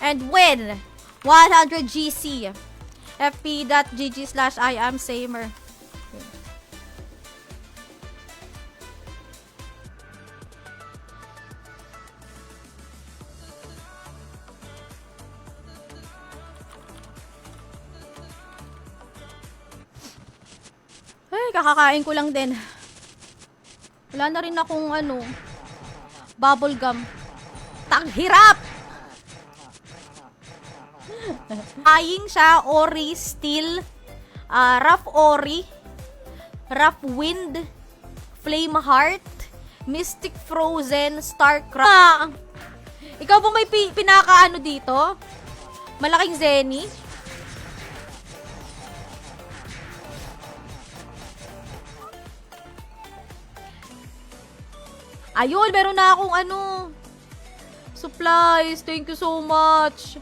and win 100 GC. fp.gg/IamSamer. Ay, kakakain ko lang din. Wala na rin akong bubble gum. Tanghirap! Aying siya, Ori, Steel, Rough Ori, Rough Wind, Flame Heart, Mystic Frozen, Starcraft. Ikaw ba may pinaka dito? Malaking Zenny? Ayun, meron na akong supplies. Thank you so much.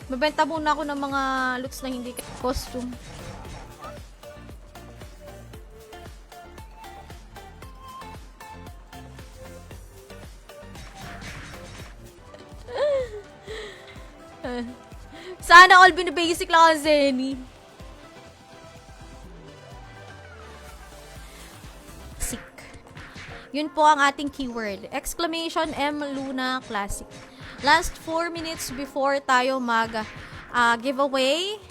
Mabenta muna ako ng mga loots na hindi costume. Sana all binibasic lang ang Zenny. Yun po ang ating keyword. Exclamation M Luna Classic. Last 4 minutes before tayo mag giveaway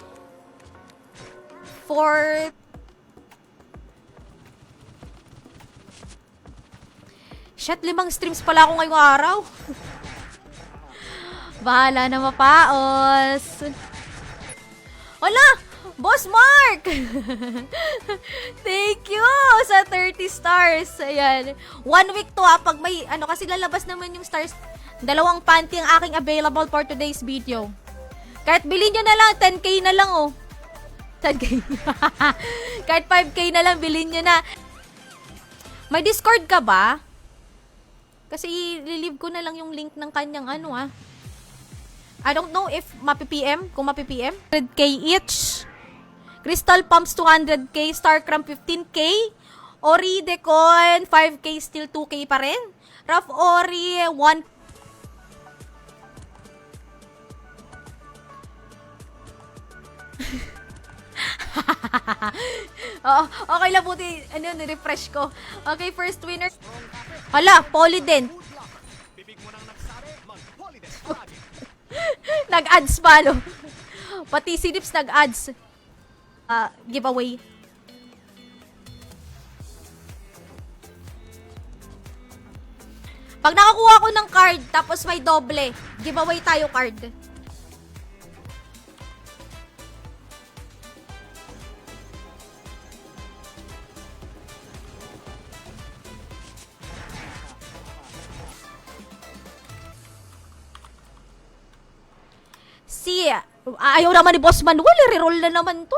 for shit, 5 streams pala ako ngayong araw. Bahala na mapaos. Wala! Boss Mark! Thank you sa 30 stars. Ayan. 1 week to pag may, kasi lalabas naman yung stars. 2 panty ang aking available for today's video. Kahit bilhin nyo na lang, 10k na lang 10k. Kahit 5k na lang, bilhin nyo na. May Discord ka ba? Kasi i-leave ko na lang yung link ng kanyang I don't know if mapi-PM, kung mapi-PM. 100k each. Crystal Pumps 200k, Starcraft 15k, Ori Decon 5k, still 2k pa rin. Rough Ori 1 Oo, okay lang buti, refresh ko. Okay, first winner. Hala, Polydent. Nag-ads pa, Pati si Nips nag-ads. Giveaway. Pag nakakuha ko ng card, tapos may doble, giveaway tayo card. Ayaw naman ni Boss Manuel, reroll na naman to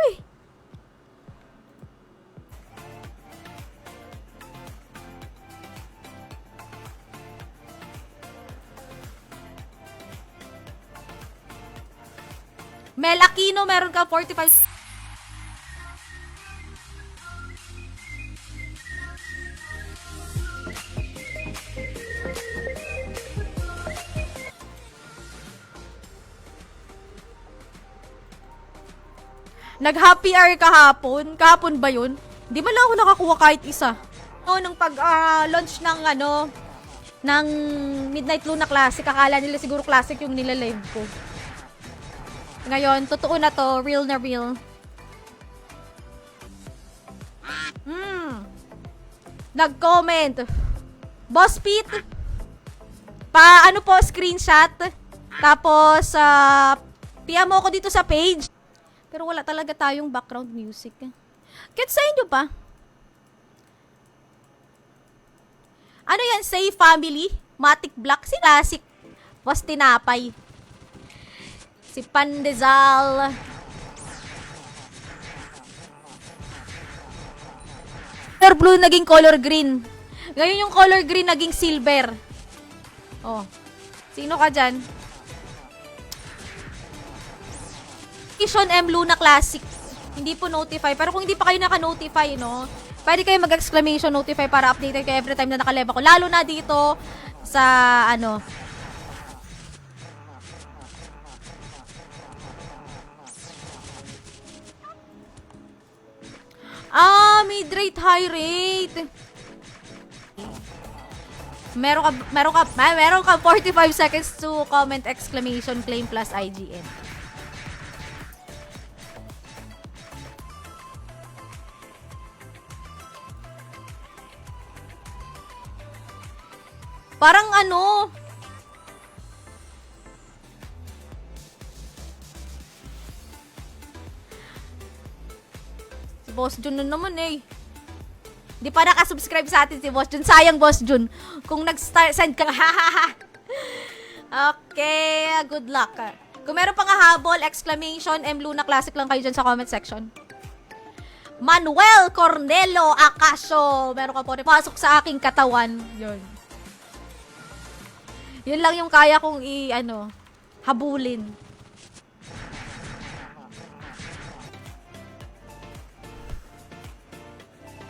Mel Aquino, meron ka 45. Nag-happy hour kahapon. Kahapon ba yun? Di ba lang ako nakakuha kahit isa? Nung pag-launch ng Midnight Luna Classic, akala nila siguro classic yung nilalive ko. Ngayon, totoo na to. Real na real. Nag-comment. Boss Pete. Screenshot. Tapos, PM mo ko dito sa page. Pero wala talaga tayong background music. Kahit sa inyo pa. Ano yan? Say Family? Matic Black? Si Classic. Was Tinapay. Si Pandesal. Color blue naging color green. Ngayon yung color green naging silver. Oh. Sino ka dyan? Exclamation M Luna Classic. Hindi po notify. Pero kung hindi pa kayo naka-notify, pwede kayo mag-exclamation notify para updated kayo every time na nakalive ako. Lalo na dito sa, Mid-rate, high rate. Meron ka 45 seconds to comment exclamation claim plus IGN. Parang ano, si Boss Jun na naman eh. Di pa nakasubscribe sa atin si Boss Jun. Sayang, Boss Jun. Kung nag-send ka, hahaha. Okay, good luck. Kung meron pang habol, exclamation, M. Luna Classic lang kayo dyan sa comment section. Manuel Cornelo Acacio. Meron ka po rin. Pasok sa aking katawan. Yun. Yun lang yung kaya kong habulin.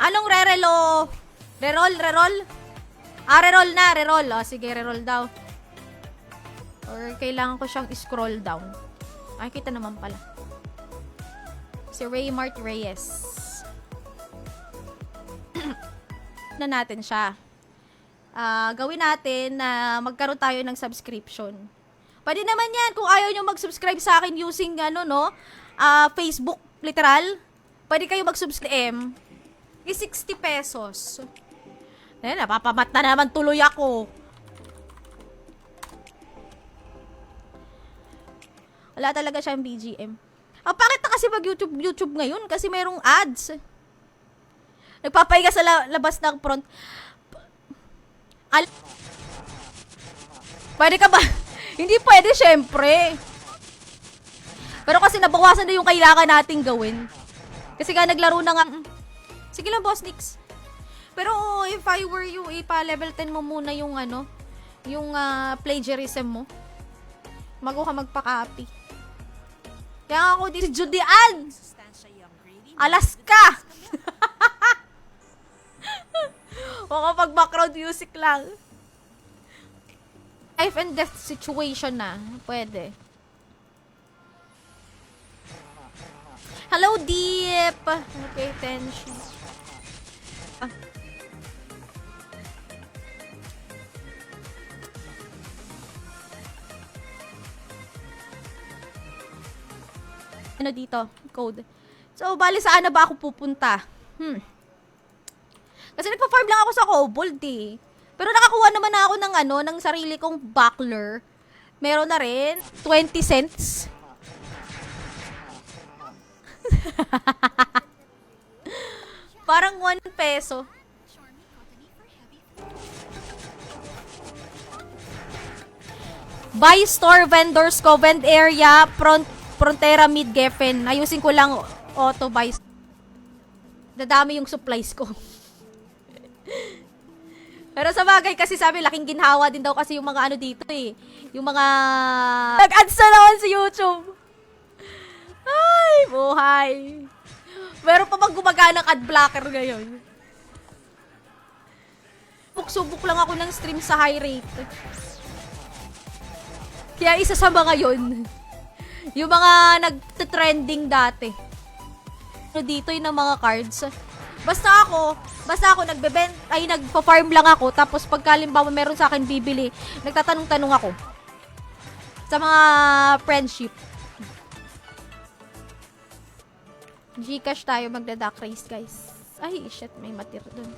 Anong re-relo? Reroll? Reroll na, reroll. O, sige, reroll daw. Or kailangan ko siyang scroll down. Ay, kita naman pala. Si Raymart Reyes. Na natin siya. Gawin natin na magkaroon tayo ng subscription. Pwede naman yan kung ayaw nyo mag-subscribe sa akin using Facebook, literal. Pwede kayo mag-subscribe. 60 pesos. Napapamat na naman tuloy ako. Wala talaga siyang BGM. Bakit na kasi mag-YouTube ngayon? Kasi mayroong ads. Nagpapahiga sa labas ng front. Pwede ka ba? Hindi pwede, syempre. Pero kasi nabawasan na yung kailangan nating gawin. Kasi nga naglaro na nga. Sige lang, Boss Nix. Pero if I were you, ipa-level 10 mo muna yung yung plagiarism mo. Bago ka magpa-copy. Kaya ako dito, Judean! Alaska! O kapag background music lang. Life and death situation na. Pwede. Hello, Deep! Pay attention. Ano dito? Code. So, bali saan na ba ako pupunta? Kasi nagpa-farm lang ako sa Kobold eh. Pero nakakuha naman na ako ng sarili kong buckler. Meron na rin 20 cents. Parang 1 peso. Buy store vendors ko, vend area, Frontera mid Geffen. Ayusin ko lang auto buy. Dadami yung supplies ko. Pero sa bagay kasi sabi, laking ginhawa din daw kasi yung mga dito eh. Yung mga nag-ads na naman sa YouTube. Ay, buhay. Meron pa bang gumagana ng ad blocker ngayon? Subok lang ako ng stream sa high rate. Kaya isa sa mga yun. Yung mga nagte-trending dati. Dito yung mga cards. Basta ako nagpa-farm lang ako, tapos pagkalimbawa meron sa akin bibili, nagtatanong-tanong ako sa mga friendship. Gcash tayo, magda-duck race, guys. Ay, shit, may matir dun.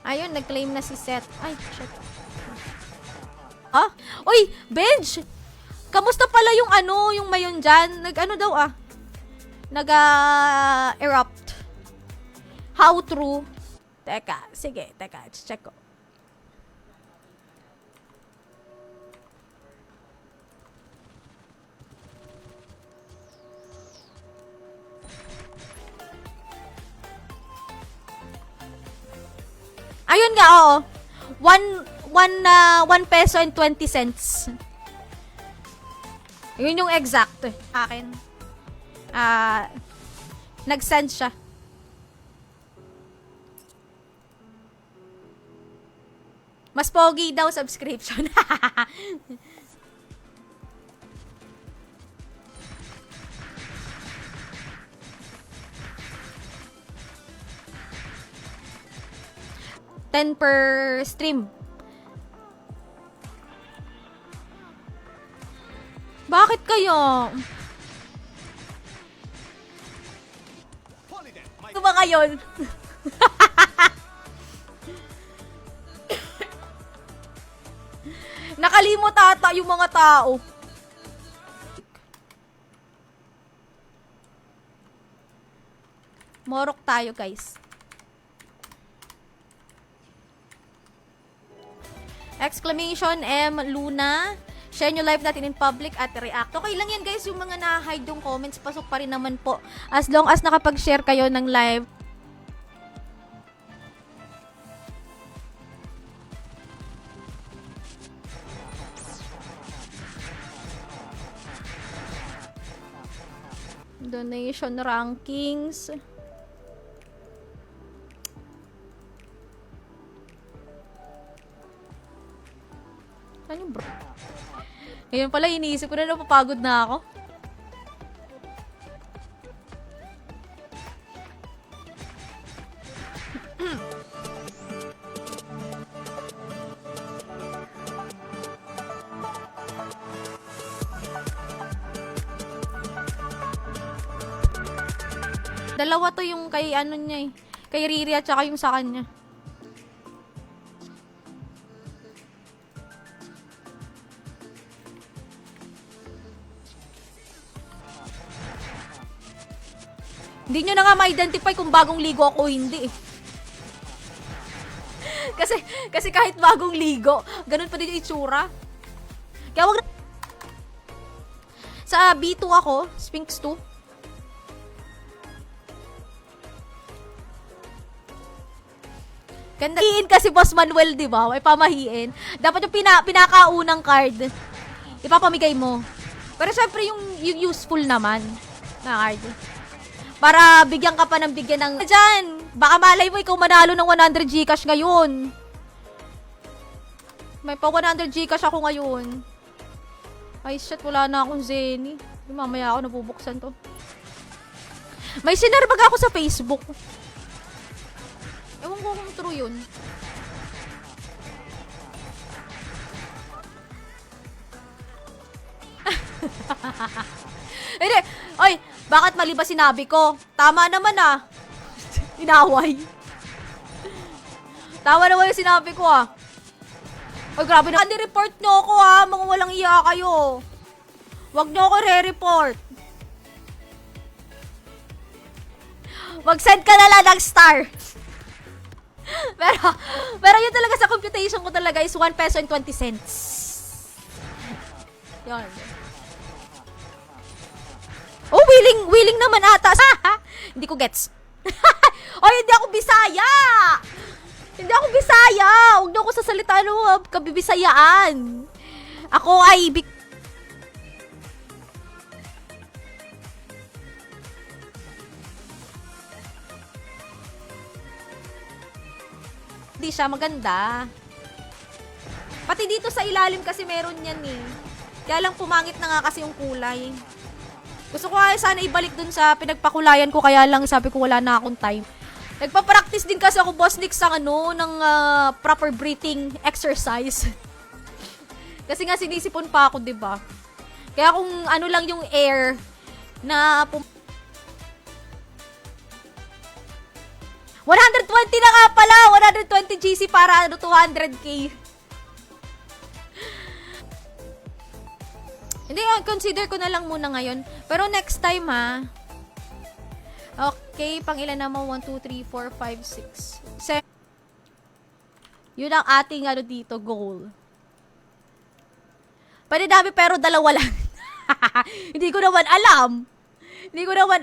Ayun, nag-claim na si Seth. Ay, shit. Uy, Benj! Kamusta pala yung mayon dyan? Daw nag-erupt. How true? Teka, sige, check ko. Ayun nga, oo. 1 peso and 20 cents. Yun yung exact akin. Nag-send siya. Mas pogi daw subscription. 10 per stream. Bakit kayo? Ito ba ngayon? Nakalimot ata yung mga tao. Morok tayo, guys. Exclamation M Luna. Share nyo live natin in public at react. Okay lang yan, guys. Yung mga na-hide yung comments, pasok pa rin naman po. As long as nakapag-share kayo ng live. Donation rankings. Ano bro? Ngayon pala, iniisip ko na napapagod na ako. Dalawa to yung kay ano niya eh. Kay Riri at saka yung sa kanya. Hindi nyo na nga ma-identify kung bagong ligo ako o hindi eh. kasi kahit bagong ligo, ganun pa din yung itsura. Kaya wag na... Sa B2 ako, Sphinx 2. Ganda. Hiin kasi Boss Manuel, di ba? May pamahiin. Dapat yung pinakaunang card, ipapamigay mo. Pero syempre yung useful naman na card. Para bigyan ka pa ng bigyan ng... Diyan! Baka malay mo ikaw manalo ng 100 Gcash ngayon. May pa 100 Gcash ako ngayon. Ay shit, wala na akong Zenny. Mamaya ako nabubuksan to. May sinarbag ako sa Facebook. Ewan ko kung true yun. Hindi. Oy, bakit mali ba sinabi ko? Tama naman ah. Inaway. Tama naman yung sinabi ko ah. Oy, grabe na. Report nyo ako ah. Mga walang iya kayo. Wag nyo ako re-report. Mag-send ka na lang ng star. pero yun talaga sa computation ko talaga is 1 peso and 20 cents. Yun. Oh, willing naman ata. Hindi ko gets. Oh, hindi ako Bisaya. Hindi ako Bisaya. Huwag niyo ako sasalita ng kabibisayaan. Ako ay hindi siya maganda. Pati dito sa ilalim kasi meron yan eh. Kaya lang pumangit na nga kasi yung kulay. Gusto ko ay sana ibalik dun sa pinagpakulayan ko, kaya lang sabi ko wala na akong time. Nagpa-practice din kasi ako, Boss Nick, sa ng proper breathing exercise. Kasi nga sinisipon pa ako, 'di ba? Kaya kung ano lang yung air na 120 na nga pala! 120 GC para 200k. Hindi, consider ko na lang muna ngayon. Pero next time ha. Okay, pang ilan naman? 1, 2, 3, 4, 5, 6, 7. Yun ang ating dito, goal. Pwede dami pero dalawa lang. Hindi ko naman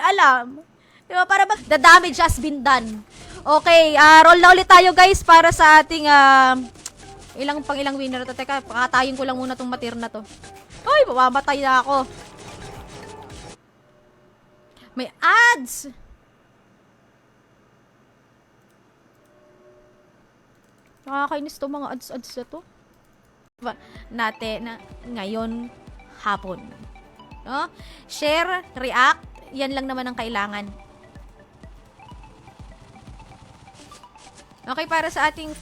alam. Diba, para the damage has been done. Okay, roll na ulit tayo guys para sa ating ilang winner to. Teka, pakatayin ko lang muna tong matir na to. Ay, mamamatay na ako. May ads. Nakakainis to mga ads na to. Natin na ngayon hapon. No? Share, react, yan lang naman ang kailangan. Okay, para sa ating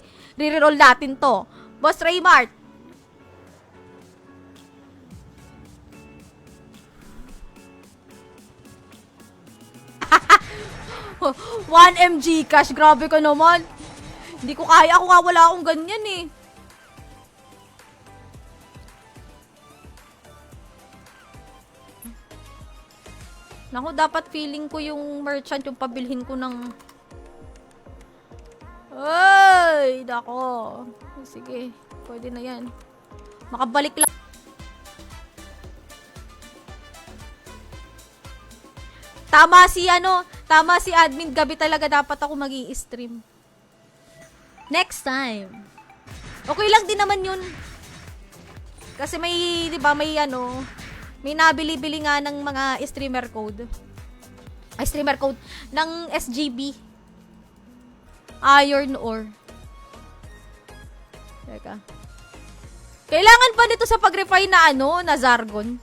Re-roll natin to. Boss Raymart. One MG cash. Grabe ka naman. Hindi ko kaya. Ako nga wala akong ganyan eh. Naku, dapat feeling ko yung merchant yung pabilhin ko ng... Ay, nako. Sige, pwede na yan. Makabalik lang. Tama si admin, gabi talaga dapat ako magi-stream. Next time. Okay lang din naman yun. Kasi may, di ba, may nabili-bili nga ng mga streamer code. Ay, streamer code ng SGB. Iron ore. Teka. Kailangan pa nito sa pag-refine na na Zargon.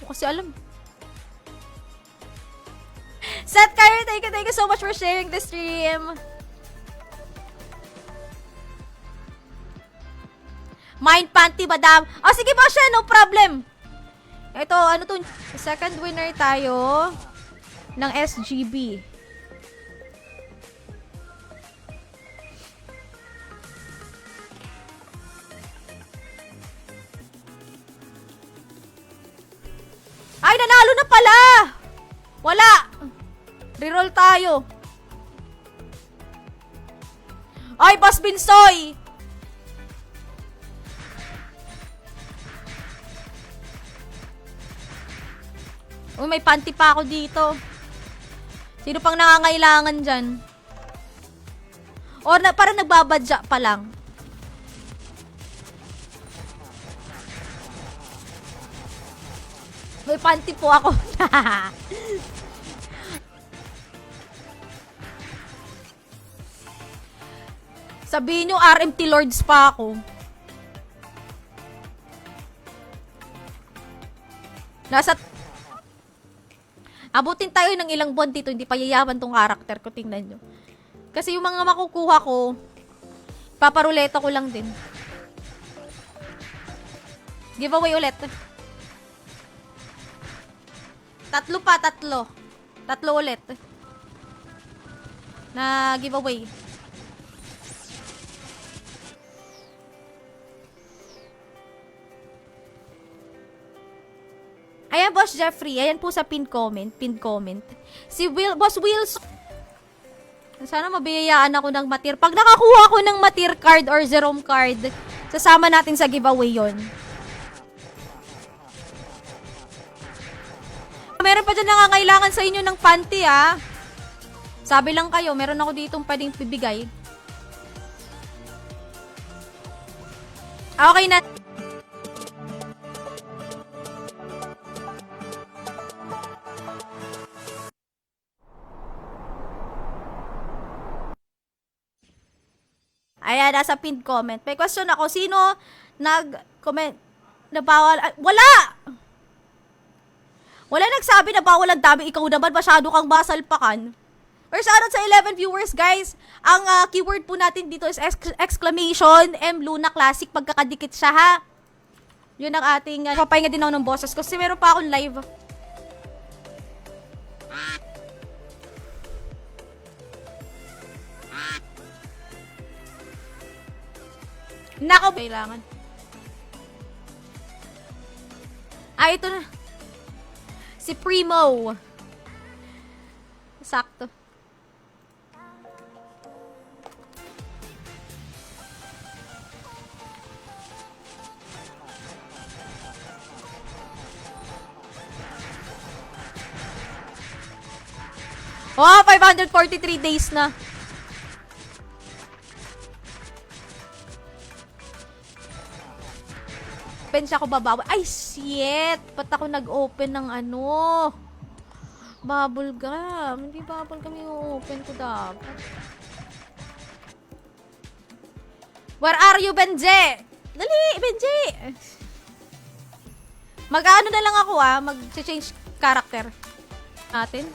O kasi alam. Seth Kyrie, thank you so much for sharing the stream. Mind panty, madam. Oh, sige ba siya, no problem. Ito, ano to? Second winner tayo ng SGB. Ay, nanalo na pala! Wala! Reroll tayo. Ay, Boss Binsoy! Oh, may panty pa ako dito. Sino pang nangangailangan dyan? Or parang nagbabadya pa lang. May panty po ako. Sabihin nyo, RMT Lords pa ako. Abutin tayo ng ilang buwan dito, hindi pa yayaman tong karakter ko, tingnan nyo. Kasi yung mga makukuha ko, paparuleta ko lang din. Giveaway ulit. Tatlo pa. Tatlo ulit. Na giveaway. Ayan, Boss Jeffrey. Ayan po sa pinned comment. Si Boss Wilson. Sana mabiyayaan ako ng matir. Pag nakakuha ko ng matir card or Jerome card, sasama natin sa giveaway yon. Meron pa dyan nangangailangan sa inyo ng panty, ah. Sabi lang kayo, meron ako ditong pwedeng bibigay. Okay na. Ayan, nasa pinned comment. May question ako, sino nag-comment na bawal? Wala! Wala nagsabi na bawal ang dami. Ikaw naman, masyado kang masalpakan. Or shoutout sa 11 viewers, guys. Ang keyword po natin dito is exclamation M Luna Classic. Pagkakadikit siya, ha? Yun ang ating... papahinga din ako ng boses ko kasi meron pa akong live. Nako, kailangan. Ah, ito na. Si Primo. Sakto. Oh, 543 days na. Siya ako babawa. Ay, shit! Ba't ako nag-open ng bubble gum? Hindi bubble gum yung open ko dapat. Where are you, Benje? Dali, Benje! Mag-ano na lang ako, mag-change character natin.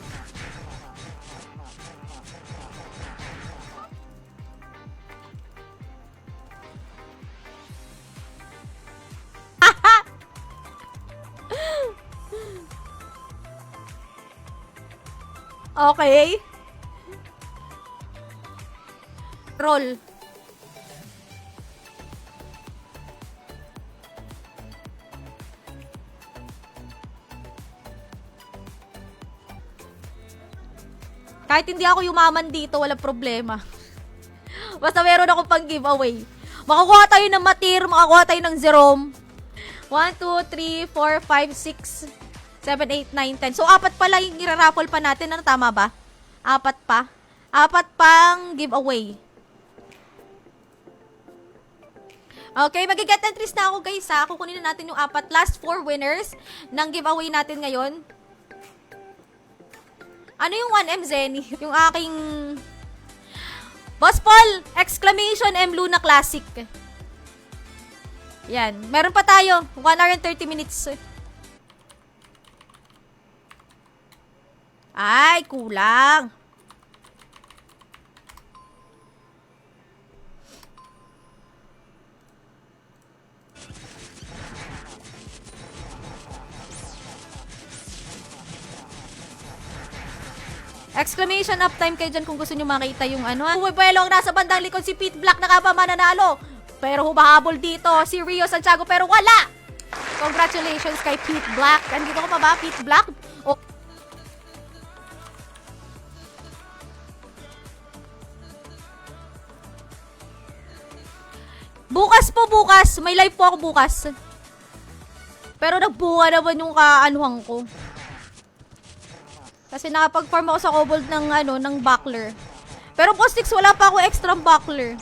Okay. Roll. Kahit hindi ako yumaman dito, wala problema. Basta meron akong pang giveaway. Makakuha tayo ng Matir, makakuha tayo ng Jerome. 1, 2, 3, 4, 5, 6, 7, 8, 9, 10. So, apat pala yung iraraffle pa natin. Ano, tama ba? Apat pa. Apat pang giveaway. Okay, mag-get entries na ako guys ha. Kukunin na natin yung last 4 winners ng giveaway natin ngayon. Ano yung 1M Zenny? Yung aking... Boss Paul! Exclamation M Luna Classic. Yan. Meron pa tayo. 1 hour and 30 minutes. Ay, kulang. Exclamation uptime kayo dyan kung gusto nyo makita yung ano. Huwebelong nasa bandang likod si Pete Black nakapa mananalo. Pero humahabol dito si Rio Santiago pero wala. Congratulations kay Pete Black. Andito ko pa ba, Pete Black? O bukas po, bukas. May live po ako bukas. Pero nagbuha naman yung kaanuhan ko. Kasi nakapag-farm ako sa kobold ng ng buckler. Pero po 6 wala pa ako extra buckler.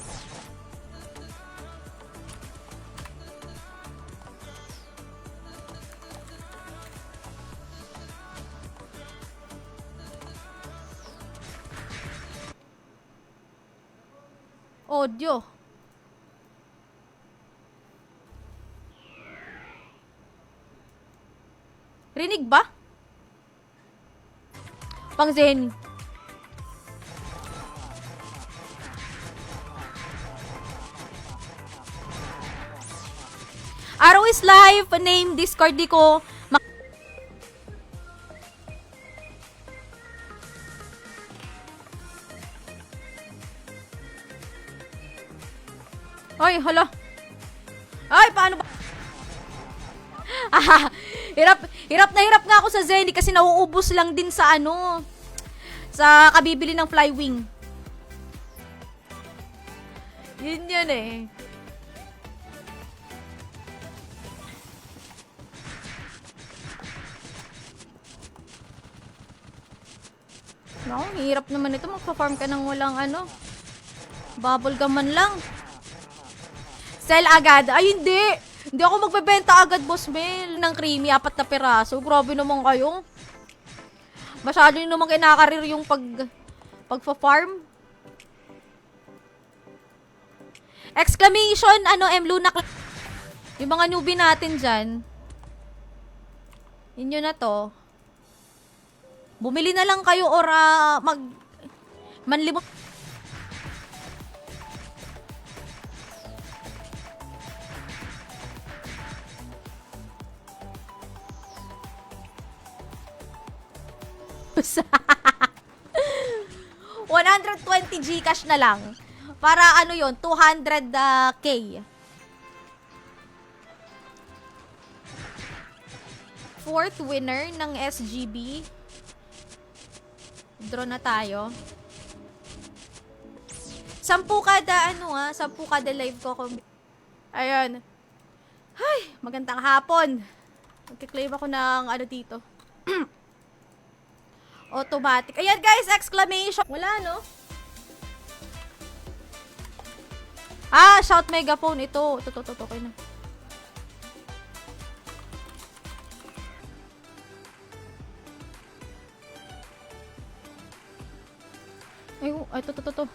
Audio. Rinig ba? Pang Zen. Araw is live. Name Discord di ko. Ay, hala. Ay, paano ba? Hirap na hirap nga ako sa Zenny kasi nauubos lang din sa sa kabibili ng Flywing. Yun eh. No, hirap naman ito. Magpa-farm ka ng walang bubble gum man lang. Sell agad. Ay, hindi. Hindi ako magbebenta agad, Boss Mel, ng creamy, 4 na piraso. Grabe naman kayo. Masyado nyo naman kinakarir yung pagpa-farm. Exclamation, M Luna. Yung mga newbie natin dyan. Inyo na to. Bumili na lang kayo or manlimot. $120 Gcash na lang. Para yon 200K. Fourth winner ng SGB. Draw na tayo. 10 kada 10 kada live ko. Ayun. Ay, magandang hapon. Magki-claim ako ng dito. Automatic. Ayan guys, exclamation. Wala shout megaphone ito. Ito, okay na. Ay, ito.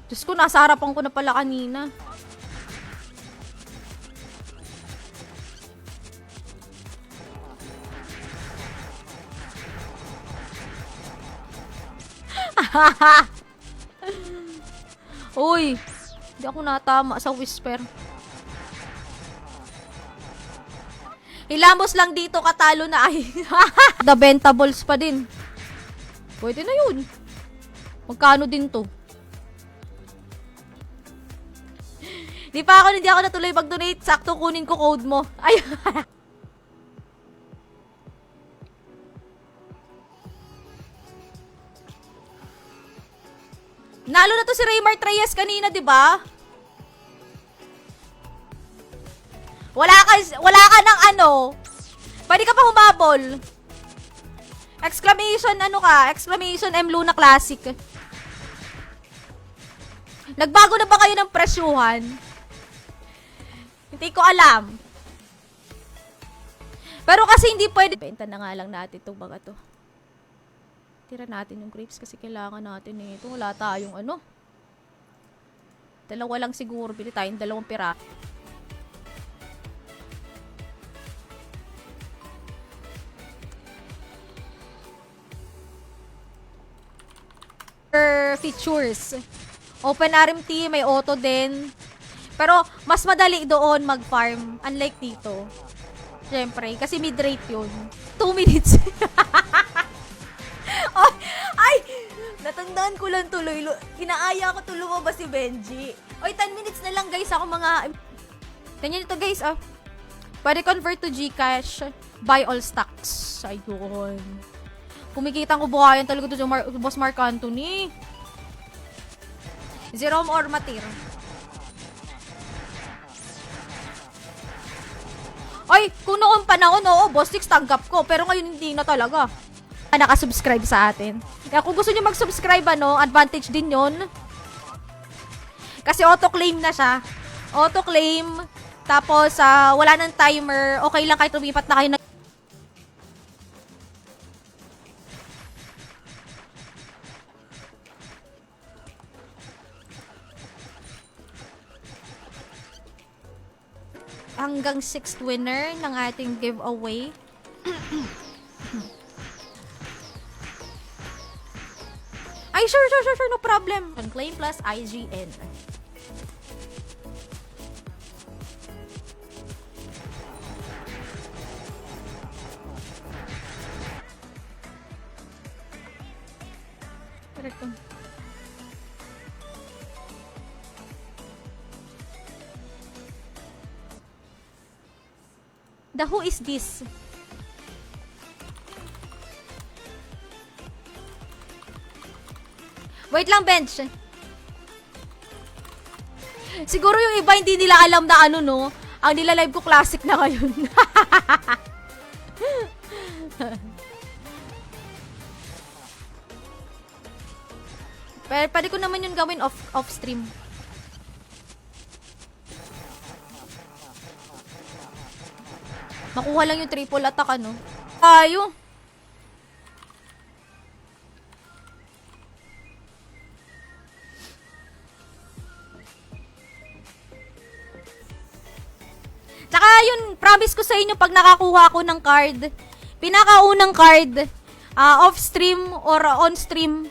Diyos ko, nasa harapan ko na pala kanina. Uy, hindi ako natama sa whisper. Hilamos lang dito, katalo na ay. The Ventables pa din. Pwede na yun. Magkano din to? Hindi ako natuloy mag-donate. Sakto kunin ko code mo. Ay. Nalo na to si Raymar Reyes kanina, di ba? Wala ka ng ano. Pwede ka pa humabol. Exclamation M Luna Classic. Nagbago na ba kayo ng presyuhan? Hindi ko alam. Pero kasi hindi pwede. Benta na nga lang natin itong mga to. Tira natin yung grapes kasi kailangan natin eh. Ito wala tayong ano. Dalawa lang siguro. Bili tayong 2 pira. Features. Open RMT, may auto din. Pero mas madali doon mag-farm. Unlike dito. Siyempre, kasi mid-rate yun. 2 minutes. Oh, ay! Natandaan ko lang tuloy. Inaaya ko tuloy ba si Benji? Oy, 10 minutes na lang guys. Ako mga... Ganyan ito guys, ah. Pwede convert to Gcash. Buy all stocks. Ayun. Kumikita ko buhayan talaga to Boss Mark Anthony. Jerome or Matir. Ay, kung noong panahon, oo, Boss 6 tanggap ko. Pero ngayon hindi na talaga. Nakasubscribe sa atin. Kaya kung gusto nyo mag-subscribe, advantage din yon. Kasi auto-claim na siya. Auto-claim. Tapos, wala nang timer. Okay lang kahit lumipat na kayo. Hanggang 6th winner ng ating giveaway. Ay, sure, no problem. Claim plus IGN. Correct. The who is this? Wait lang, Bench. Siguro yung iba hindi nila alam na ano, no? Ang nila-live ko classic na ngayon. Pero pwede ko naman yung gawin off-stream. Makuha lang yung triple attack, ano? Ayo. Tsaka yun, promise ko sa inyo pag nakakuha ako ng card, pinakaunang card, off-stream or on-stream,